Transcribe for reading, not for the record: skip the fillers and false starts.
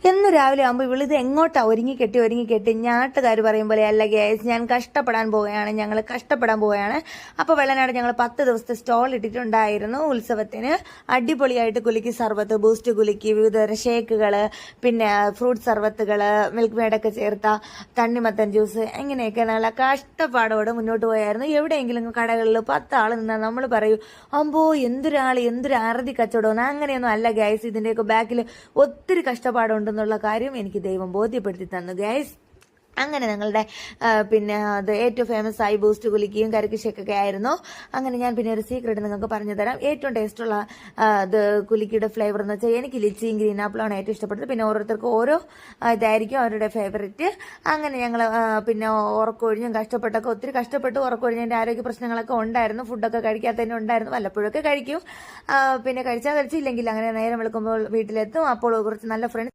എന്ന് രാവിലെ ആകുമ്പോൾ ഇവളിത് എങ്ങോട്ടാ ഒരുങ്ങി കെട്ടി ഞാട്ടുകാർ പറയും പോലെ അല്ല ഗ്യാസ് ഞാൻ കഷ്ടപ്പെടാൻ പോവുകയാണ്, ഞങ്ങൾ കഷ്ടപ്പെടാൻ പോവുകയാണ്. അപ്പോൾ വെള്ളനാട് ഞങ്ങൾ 10 ദിവസത്തെ സ്റ്റോൾ ഇട്ടിട്ടുണ്ടായിരുന്നു ഉത്സവത്തിന്. അടിപൊളിയായിട്ട് കുലുക്കി സർബത്ത്, ബൂസ്റ്റ് കുലുക്കി, വിവിധതരം ഷേക്കുകൾ, പിന്നെ ഫ്രൂട്ട് സർബത്തുകൾ, മിൽക്ക് മേഡൊക്കെ ചേർത്ത തണ്ണിമത്തൻ ജ്യൂസ്, ഇങ്ങനെയൊക്കെ നല്ല കഷ്ടപ്പാടോടെ മുന്നോട്ട് പോയായിരുന്നു. എവിടെയെങ്കിലും കടകളിൽ 10 ആൾ നിന്നാൽ നമ്മൾ പറയും അമ്പോ എന്തൊരു അറുതി കച്ചവടം. അങ്ങനെയൊന്നും അല്ല ഗ്യാസ്, ഇതിൻ്റെയൊക്കെ ബാക്കിൽ ഒത്തിരി കഷ്ടപ്പാടുണ്ടെന്നുള്ള കാര്യം എനിക്ക് ദൈവം ബോധ്യപ്പെടുത്തി തന്നു ഗ്യാസ്. അങ്ങനെ ഞങ്ങളുടെ പിന്നെ അത് ഏറ്റവും ഫേമസ് ആയി ബൂസ്റ്റ് കുലുക്കിയും കരിക്കിഷൊക്കെ ആയിരുന്നു. അങ്ങനെ ഞാൻ പിന്നെ ഒരു സീക്രട്ട് നിങ്ങൾക്ക് പറഞ്ഞു തരാം. ഏറ്റവും ടേസ്റ്റുള്ള ഇത് കുലുക്കിയുടെ ഫ്ലേവർ എന്ന് വെച്ചാൽ എനിക്ക് ലിച്ചിയും ഗ്രീൻ ആപ്പിളാണ് ഏറ്റവും ഇഷ്ടപ്പെട്ടത്. പിന്നെ ഓരോരുത്തർക്കും ഓരോ ഇതായിരിക്കും അവരുടെ ഫേവറേറ്റ്. അങ്ങനെ ഞങ്ങൾ പിന്നെ ഉറക്കൊഴിഞ്ഞും കഷ്ടപ്പെട്ടൊക്കെ ഒത്തിരി കഷ്ടപ്പെട്ട് ഉറക്കൊഴിഞ്ഞതിൻ്റെ ആരോഗ്യ പ്രശ്നങ്ങളൊക്കെ ഉണ്ടായിരുന്നു. ഫുഡൊക്കെ കഴിക്കാത്തതിന് ഉണ്ടായിരുന്നു. വല്ലപ്പോഴൊക്കെ കഴിക്കും. പിന്നെ കഴിച്ചില്ലെങ്കിൽ അങ്ങനെ നേരം വെളുക്കുമ്പോൾ വീട്ടിലെത്തും. അപ്പോൾ കുറച്ച് നല്ല ഫ്രണ്ട്സ്